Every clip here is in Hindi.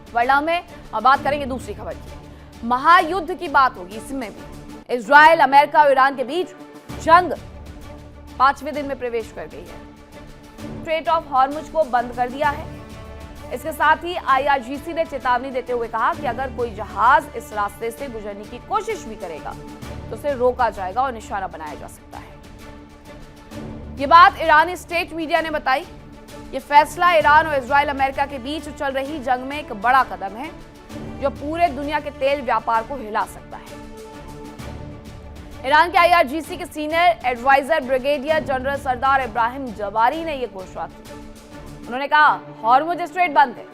वरना में बात करेंगे दूसरी खबर की। महायुद्ध की बात होगी इसमें भी। इजराइल, अमेरिका और ईरान के बीच जंग 5वें दिन में प्रवेश कर गई है। स्ट्रेट ऑफ हॉर्मुज को बंद कर दिया है। इसके साथ ही IRGC ने चेतावनी देते हुए कहा कि अगर कोई जहाज इस रास्ते से गुजरने की कोशिश भी करेगा तो उसे रोका जाएगा और निशाना बनाया जा सकता है। ये बात ईरानी स्टेट मीडिया ने बताई। ये फैसला ईरान और इजराइल, अमेरिका के बीच चल रही जंग में एक बड़ा कदम है जो पूरे दुनिया के तेल व्यापार को हिला सकता है। ईरान के IRGC के सीनियर एडवाइजर ब्रिगेडियर जनरल सरदार इब्राहिम जवारी ने यह घोषणा की। उन्होंने कहा, हॉर्मुज स्ट्रेट बंद है।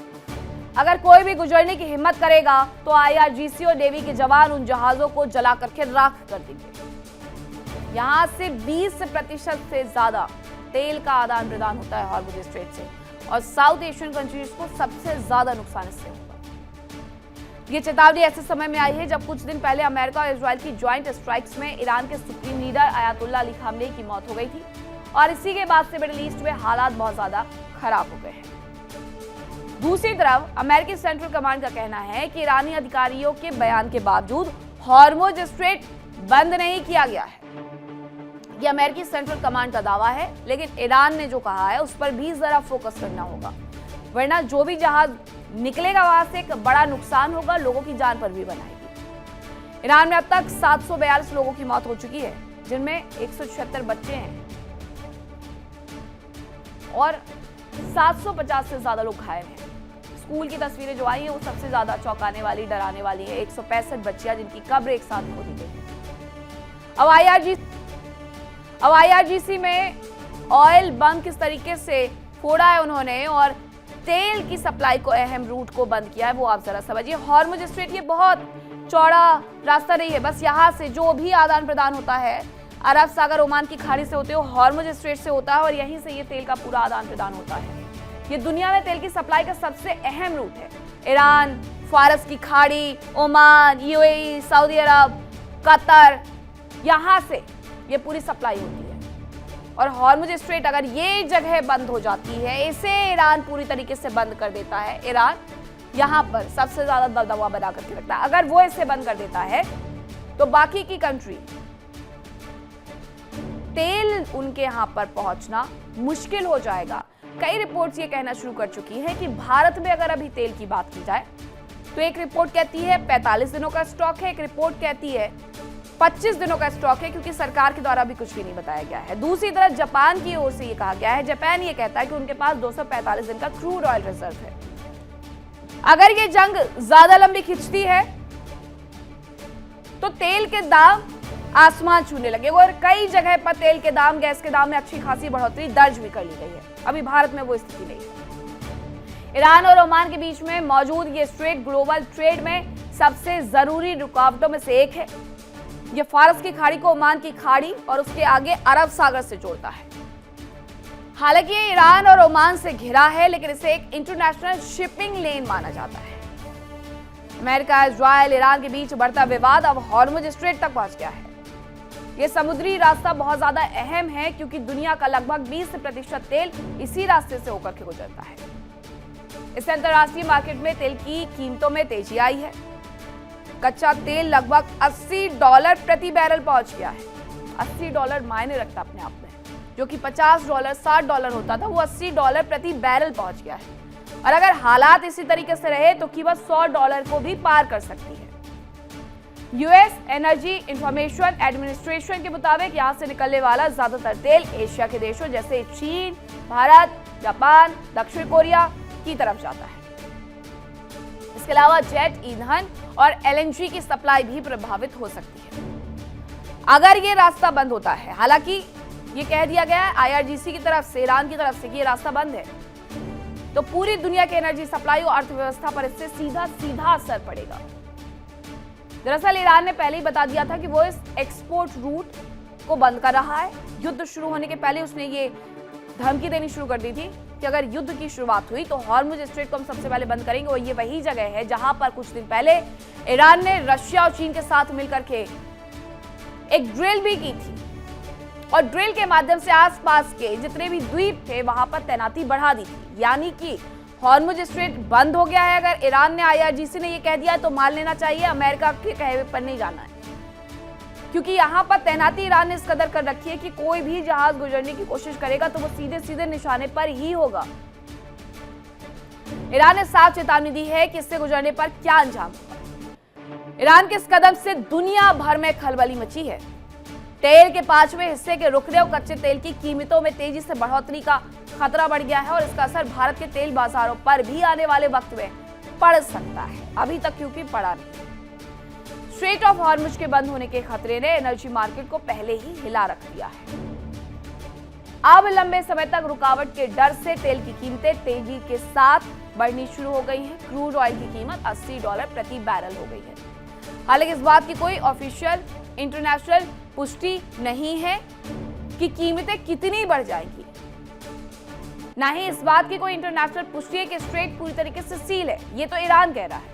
अगर कोई भी गुजरने की हिम्मत करेगा तो IRGC और नेवी के जवान उन जहाजों को जला करके राख कर देंगे। यहां से 20% से ज्यादा तेल का आदान प्रदान होता है हॉर्मुज स्ट्रेट से, और साउथ एशियन कंट्रीज को सबसे ज्यादा नुकसान इससे होगा। ये चेतावनी ऐसे समय में आई है जब कुछ दिन पहले अमेरिका और इजराइल की ज्वाइंट स्ट्राइक्स में ईरान के supreme leader Ayatollah Ali Khamenei की मौत हो गई थी, और इसी के बाद से मिडिल ईस्ट में हालात बहुत ज्यादा खराब हो गए हैं। दूसरी तरफ अमेरिकी सेंट्रल कमांड का कहना है कि ईरानी अधिकारियों के बयान के बावजूद हॉर्मुज स्ट्रेट बंद नहीं किया गया है। यह अमेरिकी सेंट्रल कमांड का दावा है, लेकिन ईरान ने जो कहा है उस पर भी जरा फोकस करना होगा, वरना जो भी जहाज निकलेगा वहां से एक बड़ा नुकसान होगा, लोगों की जान पर भी बनाएगी। ईरान में अब तक 742 लोगों की मौत हो चुकी है, जिनमें 176 बच्चे हैं और 750 से ज्यादा लोग घायल हैं। स्कूल की तस्वीरें जो आई हैं वो सबसे ज्यादा चौंकाने वाली, डराने वाली है। 165 बच्चियां जिनकी कब्र एक साथ खो दी गई। अब IRGC में ऑयल बम किस तरीके से फोड़ा है उन्होंने, और तेल की सप्लाई को, अहम रूट को बंद किया है, वो आप जरा समझिए। हॉर्मुज स्ट्रेट ये बहुत चौड़ा रास्ता नहीं है, बस यहाँ से जो भी आदान प्रदान होता है अरब सागर, ओमान की खाड़ी से होते हुए हॉर्मुज स्ट्रेट से होता है, और यहीं से ये तेल का पूरा आदान प्रदान होता है। ये दुनिया में तेल की सप्लाई का सबसे अहम रूट है। ईरान, फारस की खाड़ी, ओमान, UAE, सऊदी अरब, कतर, यहाँ से ये पूरी सप्लाई होती है। और हॉर्मुज स्ट्रेट अगर ये जगह बंद हो जाती है, इसे ईरान पूरी तरीके से बंद कर देता है। ईरान यहाँ पर सबसे ज्यादा दबदबा बना करके रखता है। अगर वो इसे बंद कर देता है तो बाकी की कंट्री, तेल उनके यहाँ पर पहुंचना मुश्किल हो जाएगा। कई रिपोर्ट्स ये कहना शुरू कर चुकी हैं कि भारत में अगर अभी तेल की बात की जाए तो एक रिपोर्ट कहती है 45 दिनों का स्टॉक है, एक रिपोर्ट कहती है 25 दिनों का स्टॉक है, क्योंकि सरकार के द्वारा भी कुछ भी नहीं बताया गया है। दूसरी तरफ जापान की ओर से ये कहा गया है, जापान ये कहता है कि उनके पास 245 दिन का क्रूड ऑयल रिजर्व है। अगर ये जंग ज्यादा लंबी खिंचती है तो तेल के दाम आसमान छूने लगे, और कई जगह पर तेल के दाम, गैस के दाम में अच्छी खासी बढ़ोतरी दर्ज भी कर ली गई है। अभी भारत में वो स्थिति नहीं है। ईरान और ओमान के बीच में मौजूद ये स्ट्रेट ग्लोबल ट्रेड में सबसे जरूरी रुकावटों में से एक है। ये फारस की खाड़ी को ओमान की खाड़ी और उसके आगे अरब सागर से जोड़ता है। हालांकि ये ईरान और ओमान से घिरा है, लेकिन इसे एक इंटरनेशनल शिपिंग लेन माना जाता है। अमेरिका, इजराइल, ईरान के बीच बढ़ता विवाद अब हॉर्मुज स्ट्रेट तक पहुंच गया है। ये समुद्री रास्ता बहुत ज्यादा अहम है, क्योंकि दुनिया का लगभग 20% तेल इसी रास्ते से होकर के गुजरता है। इससे अंतर्राष्ट्रीय मार्केट में तेल की कीमतों में तेजी आई है। कच्चा तेल लगभग $80 प्रति बैरल पहुंच गया है। $80 मायने रखता अपने आप में, जो कि $50, $60 होता था, वो $80 प्रति बैरल पहुंच गया है। और अगर हालात इसी तरीके से रहे तो कीमत $100 को भी पार कर सकती है। US एनर्जी इंफॉर्मेशन एडमिनिस्ट्रेशन के मुताबिक यहां से निकलने वाला ज्यादातर तेल एशिया के देशों जैसे चीन, भारत, जापान, दक्षिण कोरिया की तरफ जाता है। इसके अलावा जेट ईंधन और LNG की सप्लाई भी प्रभावित हो सकती है अगर ये रास्ता बंद होता है। हालांकि ये कह दिया गया है IRGC की तरफ से, ईरान की तरफ से, कि ये रास्ता बंद है तो पूरी दुनिया के एनर्जी सप्लाई और अर्थव्यवस्था पर इससे सीधा असर पड़ेगा। दरअसल ईरान ने पहले ही बता दिया था कि वो इस एक्सपोर्ट रूट को बंद कर रहा है। युद्ध शुरू होने के पहले उसने ये धमकी देनी शुरू कर दी थी कि अगर युद्ध की शुरुआत हुई तो हॉर्मुज स्ट्रेट को हम सबसे पहले बंद करेंगे। और ये वही जगह है जहां पर कुछ दिन पहले ईरान ने रशिया और चीन के साथ मिलकर के एक ड्रिल भी की थी, और ड्रिल के माध्यम से आसपास के जितने भी द्वीप थे वहां पर तैनाती बढ़ा दी थी। यानी कि हॉर्मुज स्ट्रेट बंद हो गया है। अगर ईरान ने IRGC ने ये कह दिया तो मान लेना चाहिए अमेरिका के कहे पर नहीं जाना है, क्योंकि यहां पर तैनाती ईरान ने इस कदर कर रखी है कि कोई भी जहाज गुजरने की कोशिश करेगा तो वो सीधे सीधे निशाने पर ही होगा। ईरान ने साफ चेतावनी दी है कि इससे गुजरने पर क्या अंजाम होगा। ईरान के इस कदम से दुनिया भर में खलबली मची है। तेल के 5वें हिस्से के रुकने और कच्चे तेल की कीमतों में तेजी से बढ़ोतरी का खतरा बढ़ गया है और इसका असर भारत के तेल बाजारों पर भी आने वाले वक्त में पड़ सकता है। अभी तक क्योंकि पड़ा नहीं। स्ट्रेट ऑफ हॉर्मुज के बंद होने के खतरे ने एनर्जी मार्केट को पहले ही हिला रख दिया है। अब लंबे समय तक रुकावट के डर से तेल की कीमतें तेजी के साथ बढ़नी शुरू हो गई हैं। क्रूड ऑयल की कीमत $80 प्रति बैरल हो गई है। हालांकि इस बात की कोई ऑफिशियल इंटरनेशनल पुष्टि नहीं है कि कीमतें कितनी बढ़ जाएंगी। ना ही इस बात की कोई इंटरनेशनल पुष्टि है कि स्ट्रेट पूरी तरीके से सील है। ये तो ईरान कह रहा है,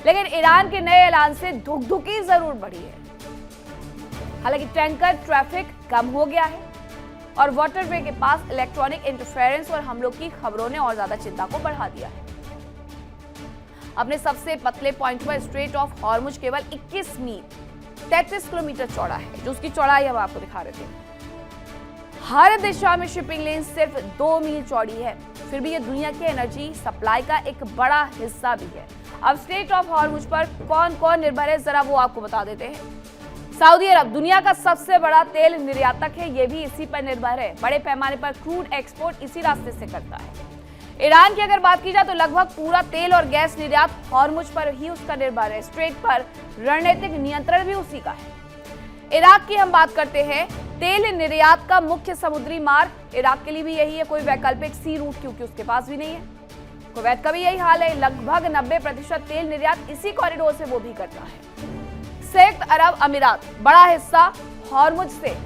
लेकिन ईरान के नए ऐलान से धुकधुकी जरूर बढ़ी है। हालांकि टैंकर ट्रैफिक कम हो गया है और वाटरवे के पास इलेक्ट्रॉनिक इंटरफेरेंस और हमलों की खबरों ने और ज्यादा चिंता को बढ़ा दिया है। अपने सबसे पतले पॉइंट पर स्ट्रेट ऑफ हॉर्मुज केवल 21 मील 33 किलोमीटर चौड़ा है, जो उसकी चौड़ाई हम आपको दिखा रहे थे। हर दिशा में शिपिंग लेन सिर्फ 2 मील चौड़ी है, फिर भी ये दुनिया की एनर्जी सप्लाई का एक बड़ा हिस्सा भी है। अब स्ट्रेट ऑफ हॉर्मुज पर कौन कौन निर्भर है, जरा वो आपको बता देते हैं। सऊदी अरब दुनिया का सबसे बड़ा तेल निर्यातक है, ये भी इसी पर निर्भर है। बड़े पैमाने पर क्रूड एक्सपोर्ट इसी रास्ते से करता है। ईरान की अगर बात की जाए तो लगभग पूरा तेल और गैस निर्यात हॉर्मुज पर ही उसका निर्भर है। स्ट्रेट पर रणनीतिक नियंत्रण भी उसी का है। इराक की हम बात करते हैं। तेल निर्यात का मुख्य समुद्री मार्ग इराक के लिए भी यही है, कोई वैकल्पिक सी रूट क्योंकि उसके पास भी नहीं है। कुवैत का भी यही हाल है, लगभग 90% तेल निर्यात इसी कॉरिडोर से वो भी करता है। संयुक्त अरब अमीरात बड़ा हिस्सा हॉर्मुज से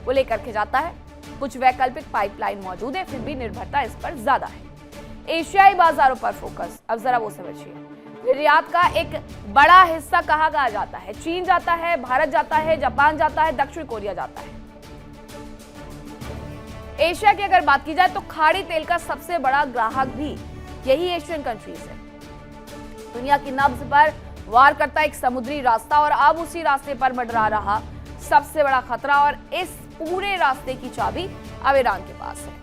वो लेकर के जाता है। कुछ वैकल्पिक पाइपलाइन मौजूद है, फिर भी निर्भरता इस पर ज्यादा है। एशियाई बाजारों पर फोकस, अब जरा वो समझिए। निर्यात का एक बड़ा हिस्सा कहाँ कहाँ जाता है? चीन जाता है, भारत जाता है, जापान जाता है, दक्षिण कोरिया जाता है। एशिया की अगर बात की जाए तो खाड़ी तेल का सबसे बड़ा ग्राहक भी यही एशियन कंट्रीज है। दुनिया की नब्ज पर वार करता एक समुद्री रास्ता और अब उसी रास्ते पर मंडरा रहा सबसे बड़ा खतरा, और इस पूरे रास्ते की चाबी अब ईरान के पास है।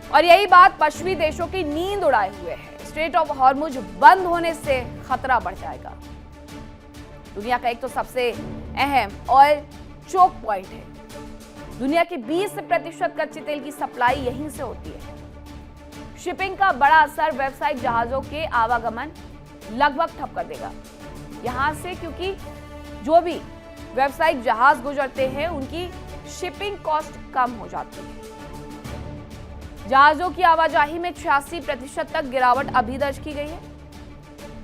और यही बात पश्चिमी देशों की नींद उड़ाए हुए है। स्ट्रेट ऑफ हॉर्मुज बंद होने से खतरा बढ़ जाएगा। दुनिया का एक तो सबसे अहम ऑयल चोक पॉइंट है। दुनिया के 20% कच्चे तेल की सप्लाई यहीं से होती है। शिपिंग का बड़ा असर व्यावसायिक जहाजों के आवागमन लगभग ठप कर देगा यहां से, क्योंकि जो भी व्यावसायिक जहाज गुजरते हैं उनकी शिपिंग कॉस्ट कम हो जाती है। जहाजों की आवाजाही में 86% तक गिरावट अभी दर्ज की गई है।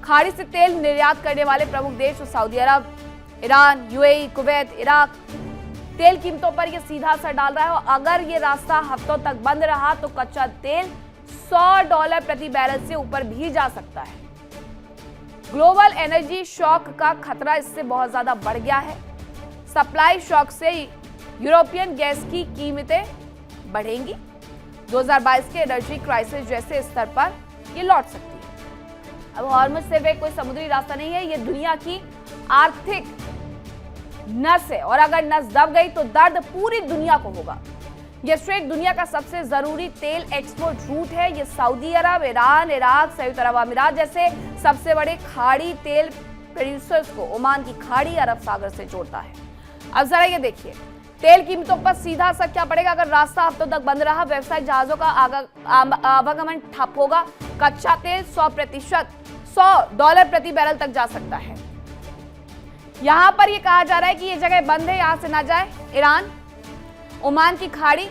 खाड़ी से तेल निर्यात करने वाले प्रमुख देश सऊदी अरब, ईरान, यूएई, कुवैत, इराक तेल कीमतों पर यह सीधा असर डाल रहा है। और अगर ये रास्ता हफ्तों तक बंद रहा तो कच्चा तेल $100 प्रति बैरल से ऊपर भी जा सकता है। ग्लोबल एनर्जी शॉक का खतरा इससे बहुत ज्यादा बढ़ गया है। सप्लाई शॉक से यूरोपियन गैस की कीमतें बढ़ेंगी। 2022 के एनर्जी क्राइसिस जैसे स्तर पर ये लौट सकती है। अब हॉर्मुज सिर्फ एक कोई समुद्री रास्ता नहीं है, ये दुनिया की आर्थिक नस है, और अगर नस दब गई तो दर्द पूरी दुनिया को होगा। यह स्ट्रेट दुनिया का सबसे जरूरी तेल एक्सपोर्ट रूट है। यह सऊदी अरब, ईरान, इराक, संयुक्त अरब अमीरात जैसे सबसे बड़े खाड़ी तेल प्रोड्यूसर्स को ओमान की खाड़ी अरब सागर से जोड़ता है। अब जरा ये देखिए, तेल कीमतों पर सीधा असर क्या पड़ेगा अगर रास्ता हफ्तों तक बंद रहा। व्यवसायिक जहाजों का आवागमन ठप होगा। कच्चा तेल $100 प्रति बैरल तक जा सकता है। यहां पर यह कहा जा रहा है कि यह जगह बंद है, यहां से ना जाए। ईरान, ओमान की खाड़ी,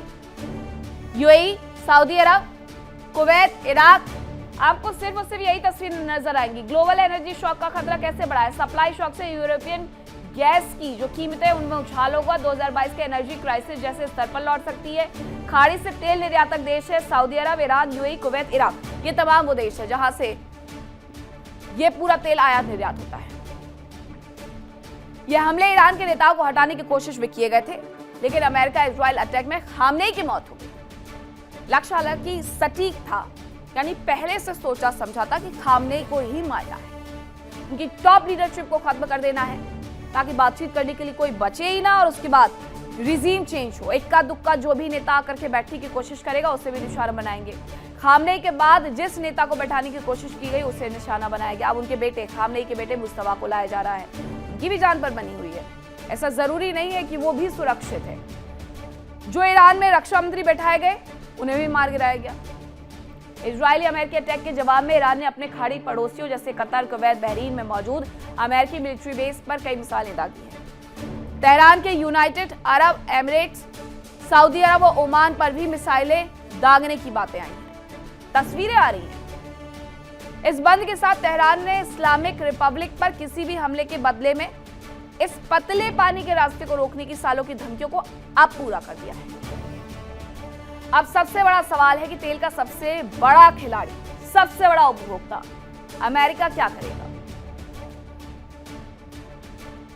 यूएई, सऊदी अरब, कुवैत, इराक, आपको सिर्फ और सिर्फ यही तस्वीर नजर आएंगी। ग्लोबल एनर्जी शॉक का खतरा कैसे बढ़ा है? सप्लाई शॉक से यूरोपियन गैस की जो कीमतें उनमें उछाल होगा। 2022 के एनर्जी क्राइसिस जैसे स्तर पर लौट सकती है। खाड़ी से तेल निर्यातक देश है सऊदी अरब, ईरान, यूएई, कुवैत, इराक। ये तमाम वो देश है जहां से ये पूरा तेल आयात निर्यात होता है। ये हमले ईरान के नेताओं को हटाने की कोशिश भी किए गए थे, लेकिन अमेरिका इजराइल अटैक में खामनेई की मौत हो गई। लक्ष्य हालांकि सटीक था, यानी पहले से सोचा समझा था कि खामनेई को ही मारना है, उनकी टॉप लीडरशिप को खत्म कर देना है ताकि बातचीत करने के लिए कोई बचे ही ना और उसके बाद रिजीम चेंज हो। इक्का दुक्का जो भी नेता आकर के बैठने की कोशिश करेगा उसे भी निशाना बनाएंगे। खामनेई के बाद जिस नेता को बैठाने की कोशिश की गई उसे निशाना बनाया गया। अब उनके बेटे, खामनेई के बेटे मुस्तफा को लाया जा रहा है, उनकी भी जान पर बनी हुई है। ऐसा जरूरी नहीं है कि वो भी सुरक्षित है। जो ईरान में रक्षा मंत्री बैठाए गए उन्हें भी मार गिराया गया। इजरायली अमेरिकी अटैक के जवाब में ईरान ने अपने खाड़ी पड़ोसियों जैसे कतर, कुवैत, बहरीन में मौजूद अमेरिकी मिलिट्री बेस पर कई मिसाइलें दागी हैं। तेहरान के यूनाइटेड अरब एमिरेट्स, सऊदी अरब और ओमान पर भी मिसाइलें दागने की बातें आई हैं, तस्वीरें आ रही हैं। इस बंद के साथ तेहरान ने इस्लामिक रिपब्लिक पर किसी भी हमले के बदले में इस पतले पानी के रास्ते को रोकने की सालों की धमकियों को अब पूरा कर दिया है। अब सबसे बड़ा सवाल है कि तेल का सबसे बड़ा खिलाड़ी, सबसे बड़ा उपभोक्ता अमेरिका क्या करेगा।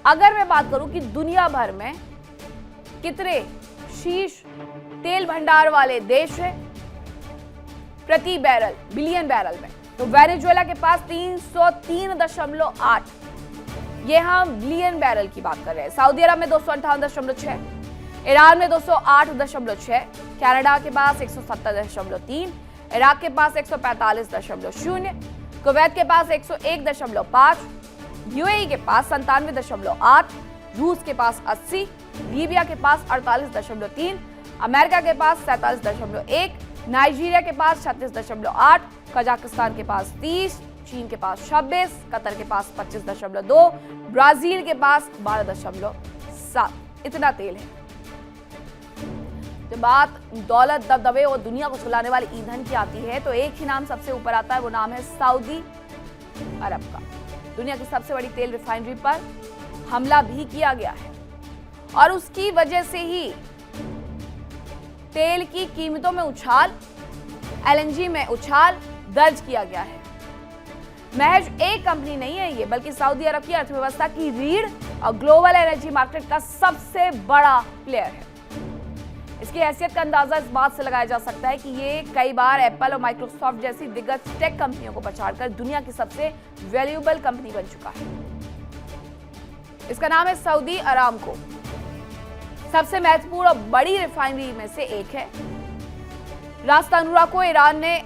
अगर मैं बात करूं कि दुनिया भर में कितने शीर्ष तेल भंडार वाले देश हैं प्रति बैरल, बिलियन बैरल में, तो वेनेजुएला के पास 303.8, ये हम बिलियन बैरल की बात कर रहे हैं। सऊदी अरब में 258.6, ईरान में 208.6, कनाडा के पास 170.3, इराक के पास 145.0, कुवैत के पास 101.5, यूएई के पास 97.8, रूस के पास 80, लीबिया के पास 48.3, अमेरिका के पास 47.1, नाइजीरिया के पास 36.8, कजाकिस्तान के पास 30, चीन के पास 26, कतर के पास 25.2, ब्राजील के पास 12.7। इतना तेल है। जब बात दौलत, दबदबे और दुनिया को सुलाने वाले ईंधन की आती है तो एक ही नाम सबसे ऊपर आता है, वो नाम है सऊदी अरब का। दुनिया की सबसे बड़ी तेल रिफाइनरी पर हमला भी किया गया है और उसकी वजह से ही तेल की कीमतों में उछाल, एलएनजी में उछाल दर्ज किया गया है। महज एक कंपनी नहीं है ये, बल्कि सऊदी अरब की अर्थव्यवस्था की रीढ़ और ग्लोबल एनर्जी मार्केट का सबसे बड़ा प्लेयर है। इसकी हैसियत का अंदाजा इस बात से लगाया जा सकता है कि ये कई बार एप्पल और माइक्रोसॉफ्ट जैसी दिग्गज टेक कंपनियों को पछाड़कर दुनिया की सबसे वैल्यूएबल कंपनी बन चुका है। इसका नाम है सऊदी अरामको। सबसे महत्वपूर्ण और बड़ी रिफाइनरी में से एक है। रास तनुरा को ईरान ने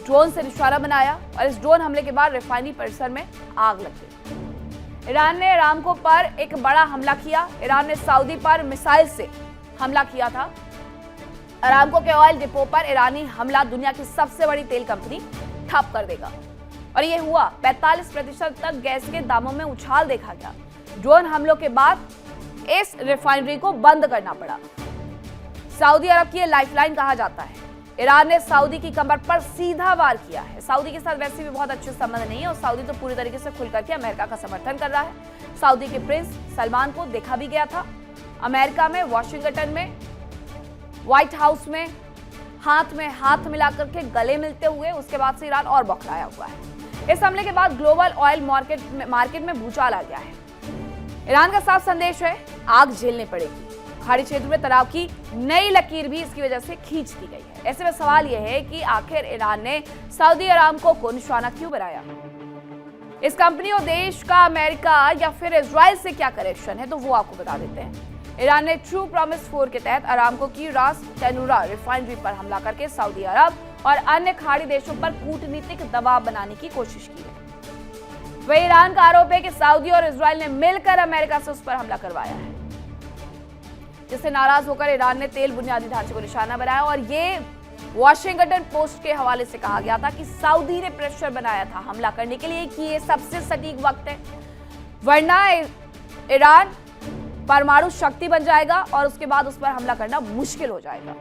ड्रोन से निशाना बनाया और इस ड्रोन हमले के बाद रिफाइनरी परिसर में आग लग गई। ईरान ने अरामको पर एक बड़ा हमला किया। ईरान ने सऊदी पर मिसाइल से हमला किया था। अरामको के ऑयल डिपो पर ईरानी हमला दुनिया की सबसे बड़ी तेल कंपनी ठप कर देगा और ये हुआ। 45% तक गैस के दामों में उछाल देखा गया। ड्रोन हमलों के बाद इस रिफाइनरी को बंद करना पड़ा। सऊदी अरब की लाइफलाइन कहा जाता है। ईरान ने सऊदी की कमर पर सीधा वार किया है। सऊदी के साथ वैसे भी बहुत अच्छे संबंध नहीं है और सऊदी तो पूरी तरीके से खुलकर के अमेरिका का समर्थन कर रहा है। सऊदी के प्रिंस सलमान को देखा भी गया था अमेरिका में, वॉशिंगटन में, व्हाइट हाउस में हाथ मिलाकर के गले मिलते हुए। उसके बाद से ईरान और बौखलाया हुआ है। इस हमले के बाद ग्लोबल ऑयल मार्केट में भूचाल आ गया है। ईरान का साफ संदेश है, आग झेलनी पड़ेगी। खाड़ी क्षेत्र में तनाव की नई लकीर भी इसकी वजह से खींच दी गई है। ऐसे में सवाल यह है कि आखिर ईरान ने सऊदी अरामको को निशाना क्यों बनाया। इस कंपनी और देश का अमेरिका या फिर इजराइल से क्या कनेक्शन है, तो वो आपको बता देते हैं। ईरान ने ट्रू प्रॉमिस 4 के तहत अरामको की रास तनुरा रिफाइनरी पर हमला करके सऊदी अरब और अन्य खाड़ी देशों पर कूटनीतिक दबाव बनाने की कोशिश की है। वही ईरान का आरोप है कि सऊदी और इजराइल ने मिलकर अमेरिका से उस पर हमला करवाया है, जिससे नाराज होकर ईरान ने तेल बुनियादी ढांचे को निशाना बनाया। और ये वॉशिंगटन पोस्ट के हवाले से कहा गया था कि सऊदी ने प्रेशर बनाया था हमला करने के लिए कि ये सबसे सटीक वक्त है, वरना ईरान परमाणु शक्ति बन जाएगा और उसके बाद उस पर हमला करना मुश्किल हो जाएगा।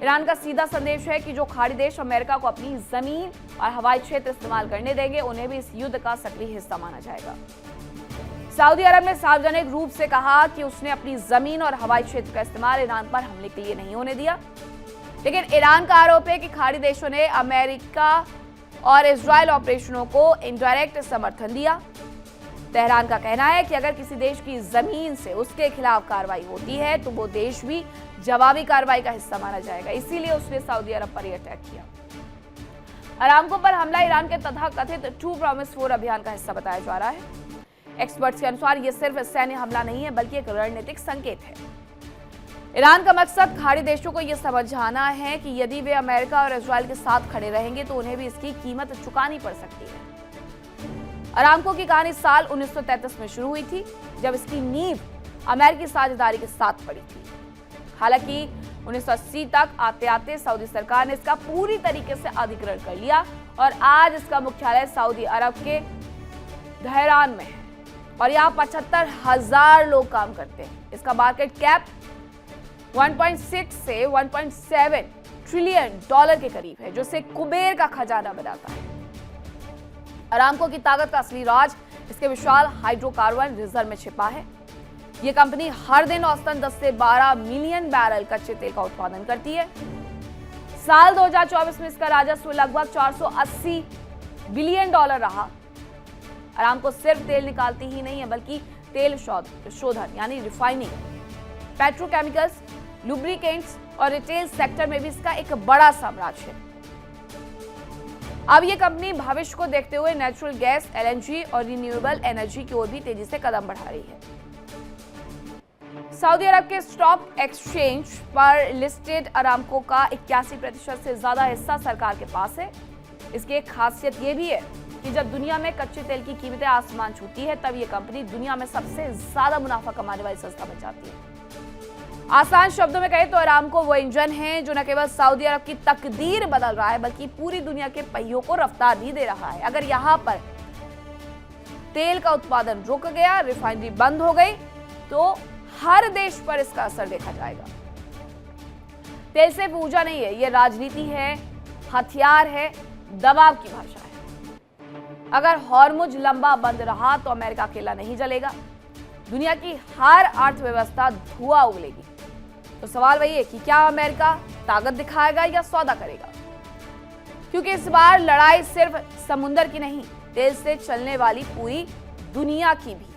ईरान का सीधा संदेश है कि जो खाड़ी देश अमेरिका को अपनी जमीन और हवाई क्षेत्र इस्तेमाल करने देंगे, उन्हें भी इस युद्ध का सक्रिय हिस्सा माना जाएगा। सऊदी अरब ने सार्वजनिक रूप से कहा कि उसने अपनी जमीन और हवाई क्षेत्र का इस्तेमाल ईरान पर हमले के लिए नहीं होने दिया, लेकिन ईरान का आरोप है कि खाड़ी देशों ने अमेरिका और इजराइल ऑपरेशनों को इनडायरेक्ट समर्थन दिया। तेहरान का कहना है कि अगर किसी देश की जमीन से उसके खिलाफ कार्रवाई होती है तो वो देश भी जवाबी कार्रवाई का हिस्सा माना जाएगा, इसीलिए उसने सऊदी अरब पर यह अटैक किया। अरामको पर हमला ईरान के तथाकथित टू प्रॉमिस 4 अभियान का हिस्सा बताया जा रहा है। एक्सपर्ट्स के अनुसार यह सिर्फ सैन्य हमला नहीं है बल्कि एक रणनीतिक संकेत है। ईरान का मकसद खाड़ी देशों को यह समझाना है कि यदि वे अमेरिका और इजराइल के साथ खड़े रहेंगे तो उन्हें भी इसकी कीमत चुकानी पड़ सकती है। अरामको की कहानी साल 1933 में शुरू हुई थी, जब इसकी नींव अमेरिकी साझेदारी के साथ पड़ी थी। हालांकि 1980 तक आते आते सऊदी सरकार ने इसका पूरी तरीके से अधिग्रहण कर लिया और आज इसका मुख्यालय सऊदी अरब के धहरान में है और यहाँ 75,000 लोग काम करते हैं। इसका मार्केट कैप 1.6 से 1.7 ट्रिलियन डॉलर के करीब है, जो इसे कुबेर का खजाना बनाता है। अरामको की ताकत का असली राज इसके विशाल हाइड्रोकार्बन रिजर्व में छिपा है। यह कंपनी हर दिन औसतन 10 से 12 मिलियन बैरल कच्चे तेल का उत्पादन करती है। साल 2024 में इसका राजस्व लगभग 480 बिलियन डॉलर रहा। अरामको सिर्फ तेल निकालती ही नहीं है बल्कि तेल शोधन यानी रिफाइनिंग, पेट्रोकेमिकल्स, लुब्रिकेंट्स और रिटेल सेक्टर में भी इसका एक बड़ा साम्राज्य है। अब यह कंपनी भविष्य को देखते हुए नेचुरल गैस, एलएनजी और रिन्यूएबल एनर्जी की ओर भी तेजी से कदम बढ़ा रही है। सऊदी अरब के स्टॉक एक्सचेंज पर लिस्टेड अरामको का 81% से ज्यादा हिस्सा सरकार के पास है। इसकी एक खासियत यह भी है कि जब दुनिया में कच्चे तेल की कीमतें आसमान छूती है, तब यह कंपनी दुनिया में सबसे ज्यादा मुनाफा कमाने वाली संस्था बन जाती है। आसान शब्दों में कहें तो अरामको वो इंजन है जो न केवल सऊदी अरब की तकदीर बदल रहा है बल्कि पूरी दुनिया के पहियों को रफ्तार भी दे रहा है। अगर यहाँ पर तेल का उत्पादन रुक गया, रिफाइनरी बंद हो गई, तो हर देश पर इसका असर देखा जाएगा। तेल सिर्फ ऊर्जा नहीं है, यह राजनीति है, हथियार है, दबाव की भाषा है। अगर हॉर्मुज लंबा बंद रहा तो अमेरिका अकेला नहीं जलेगा, दुनिया की हर अर्थव्यवस्था धुआं उगलेगी। तो सवाल वही है कि क्या अमेरिका ताकत दिखाएगा या सौदा करेगा? क्योंकि इस बार लड़ाई सिर्फ समुद्र की नहीं, तेल से चलने वाली पूरी दुनिया की भी।